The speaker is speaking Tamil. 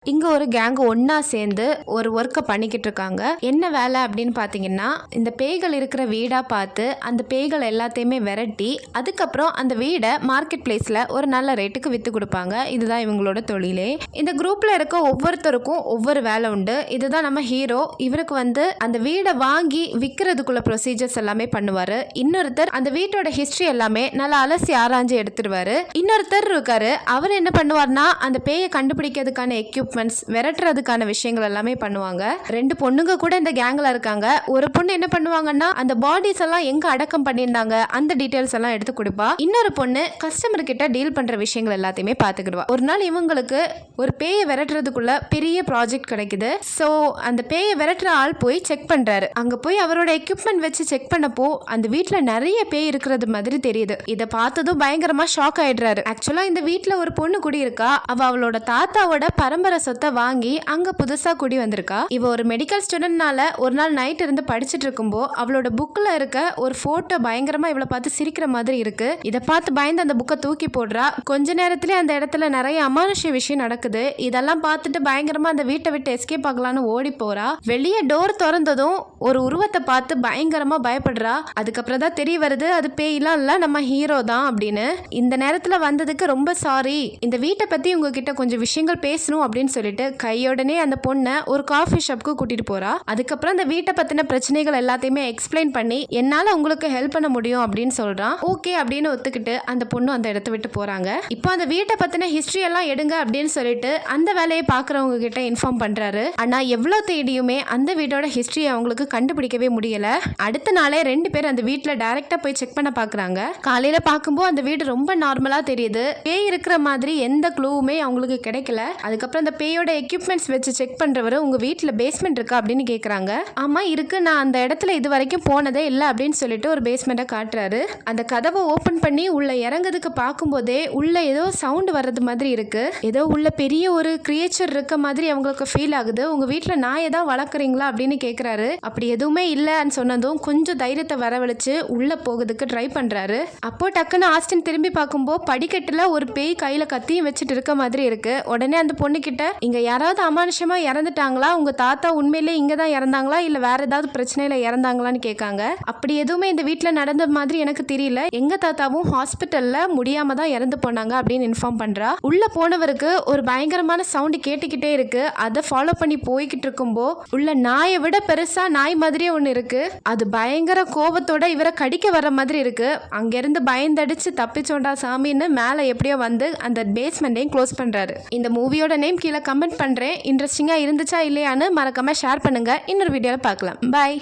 இங்க ஒரு கேங் ஒன்னா சேர்ந்து ஒரு ஒர்க்கை பண்ணிக்கிட்டு இருக்காங்க. என்ன வேலை அப்படின்னு பாத்தீங்கன்னா, இந்த பேய்கள் இருக்கிற வீடா பார்த்து அந்த பேய்கள் எல்லாத்தையுமே விரட்டி அதுக்கப்புறம் அந்த வீடை மார்க்கெட் பிளேஸ்ல ஒரு நல்ல ரேட்டுக்கு வித்து கொடுப்பாங்க. இதுதான் இவங்களோட தொழிலே. இந்த குரூப்ல இருக்க ஒவ்வொருத்தருக்கும் ஒவ்வொரு வேலை உண்டு. இதுதான் நம்ம ஹீரோ. இவருக்கு அந்த வீடை வாங்கி விற்கிறதுக்குள்ள ப்ரொசீஜர்ஸ் எல்லாமே பண்ணுவாரு. இன்னொருத்தர் அந்த வீட்டோட ஹிஸ்டரி எல்லாமே நல்லா அலசி ஆராய்ஞ்சு எடுத்துருவாரு. இன்னொருத்தர் இருக்காரு. அவர் என்ன பண்ணுவார்னா, அந்த பேயை கண்டுபிடிக்கிறதுக்கான விரட்டுறதுக்கான விஷயங்கள் எல்லாமே பண்ணுவாங்க. ரெண்டு பொண்ணுங்க கூட இந்த கேங்ல இருக்காங்க. ஒரு பொண்ணு என்ன பண்ணுவாங்கன்னா, அந்த பாடிஸ் எல்லாம் எங்க அடக்கம் பண்ணியிருந்தாங்க அந்த டீடைல்ஸ் எல்லாம் எடுத்து கொடுப்பா. இன்னொரு பொண்ணு கஸ்டமர் கிட்ட டீல் பண்ற விஷயங்கள் எல்லாத்தையுமே பாத்துக்கிடுவா. ஒரு நாள் இவங்களுக்கு ஒரு பேயை விரட்டுறதுக்குள்ள பெரிய ப்ராஜெக்ட் கிடைக்குது. சோ அந்த பேயை விரட்டுற ஆள் போய் செக் பண்றாரு. அங்க போய் அவரோட எக்யூப்மெண்ட் வச்சு செக் பண்ணப்போ அந்த வீட்டுல நிறைய பேய் இருக்கிறது மாதிரி தெரியுது. இதை பார்த்ததும் பயங்கரமா ஷாக் ஆயிடுறாரு. ஆக்சுவலா இந்த வீட்டுல ஒரு பொண்ணு குடி இருக்கா. அவளோட தாத்தாவோட பரம்பரை சொத்தை வாங்கி அங்க புதுசா குடி வந்திருக்கா. இவ ஒரு மெடிக்கல் ஸ்டூடெண்ட்னால ஒரு நாள் நைட் இருந்து படிச்சுட்டு இருக்கும்போ அவளோட புக்ல இருக்க ஒரு போட்டோ பயங்கரமா இவளை பார்த்து சிரிக்கிற மாதிரி இருக்கு. இதை பார்த்து பயந்து அந்த புக்கை தூக்கி போடுறா. கொஞ்ச நேரத்திலே அந்த இடத்துல நிறைய அமானுஷ்ய விஷயம் நடக்குது. இதெல்லாம் பார்த்துட்டு பயங்கரமா அந்த வீட்டை விட்டு எஸ்கேப் ஆகலான்னு ஓடி போறா. வெளியே டோர் திறந்ததும் ஒரு உருவத்தை பார்த்து பயங்கரமா பயப்படுறா. அதுக்கப்புறம் தான் தெரிய வருது அது பேய்லாம் இல்ல, நம்ம ஹீரோ தான் அப்படின்னு. இந்த நேரத்துல வந்ததுக்கு ரொம்ப சாரி. இந்த வீட்டை பத்தி உங்ககிட்ட கொஞ்சம் விஷயங்கள் பேசணும் அப்படின்னு சொல்லிட்டு கையோடனே அந்த பொண்ணை ஒரு காஃபி ஷாப்க்கு கூட்டிட்டு போறா. அதுக்கப்புறம் அந்த வீட்டை பத்தின பிரச்சனைகள் எல்லாத்தையுமே எக்ஸ்பிளைன் பண்ணி என்னால உங்களுக்கு ஹெல்ப் பண்ண முடியும் அப்படின்னு சொல்றான். ஓகே அப்படின்னு ஒத்துக்கிட்டு அந்த பொண்ணு அந்த இடத்த விட்டு போறாங்க. இப்போ அந்த வீட்டை பத்தின ஹிஸ்டரி எல்லாம் எடுங்க அப்படின்னு சொல்லிட்டு அந்த வேலையை பாக்குறவங்க கிட்ட இன்ஃபார்ம் பண்றாரு. ஆனா எவ்வளவு தேடியுமே அந்த வீட்டோட ஹிஸ்டரி அவங்களுக்கு கண்டுபிடிக்கவே முடியல. அடுத்த நாளே ரெண்டு பேர் அந்த வீட்டுல டைரக்டா போய் செக் பண்ண பாக்குறாங்க. காலையில பார்க்கும்போது அந்த வீடு ரொம்ப நார்மலா தெரியுது. பேய் இருக்கிற மாதிரி எந்த க்ளூவுமே அவங்களுக்கு கிடைக்கல. அதுக்கப்புறம் அந்த பேயோட எக்யூப்மெண்ட்ஸ் வச்சு செக் பண்றவரு உங்க வீட்டுல பேஸ்மெண்ட் இருக்கா அப்படின்னு கேக்குறாங்க. ஆமா இருக்கு, நான் அந்த இடத்துல இது வரைக்கும் போனதே இல்லை அப்படின்னு சொல்லிட்டு ஒரு பேஸ்மெண்ட்டை காட்டுறாரு. அந்த கதவை ஓபன் பண்ணி உள்ள இறங்குறதுக்கு பார்க்கும்போதே உள்ள ஏதோ சவுண்ட் வர்றது மாதிரி இருக்கு. ஏதோ உள்ள பெரிய ஒரு கிரியேச்சர் இருக்க மாதிரி அவங்களுக்கு ஃபீல் ஆகுது. உங்க வீட்டுல நாயை தான் வளர்க்குறீங்களா அப்படின்னு கேக்குறாரு. அப்படி எதுவுமே இல்லைன்னு சொன்னதும் கொஞ்சம் தைரியத்தை வரவழைச்சு உள்ள போகிறதுக்கு ட்ரை பண்றாரு. அப்போ டக்குன்னு ஆஸ்டின் திரும்பி பார்க்கும்போது படிக்கட்டுல ஒரு பேய் கையில கத்தியும் வச்சுட்டு இருக்க மாதிரி இருக்கு. உடனே அந்த பொண்ணு கிட்ட இங்க யாராவது அமானுஷமா இறந்துட்டாங்களா, உங்க தாத்தா உண்மையிலே இங்க தான் இறந்தாங்களா இல்ல வேற ஏதாவது பிரச்சனையில இறந்தாங்களான்னு கேட்காங்க. அப்படி எதுவுமே இந்த வீட்டுல நடந்த மாதிரி எனக்கு தெரியல. எங்க தாத்தாவும் ஹாஸ்பிட்டல்ல முடியாம தான் இறந்து போனாங்க அப்படின்னு இன்ஃபார்ம் பண்றா. உள்ள போனவருக்கு ஒரு பயங்கரமான சவுண்ட் கேட்டுக்கிட்டே இருக்கு. அதை ஃபாலோ பண்ணி போய்கிட்டு இருக்கும்போ உள்ள நாயை விட பெருசா நாய் மாதிரியே ஒண்ணு இருக்கு. அது பயங்கர கோபத்தோட இவரை கடிக்க வர மாதிரி இருக்கு. அங்கிருந்து பயந்தடிச்சு தப்பிச்சோண்டா சாமின்னு மேல எப்படியோ வந்து அந்த பேஸ்மெண்ட்டையும் க்ளோஸ் பண்றாரு. இந்த மூவியோட நேம் கீழே கமெண்ட் பண்றேன். இன்ட்ரெஸ்டிங்கா இருந்துச்சா இல்லையான்னு மறக்காம ஷேர் பண்ணுங்க. இன்னொரு வீடியோல பார்க்கலாம். பாய்.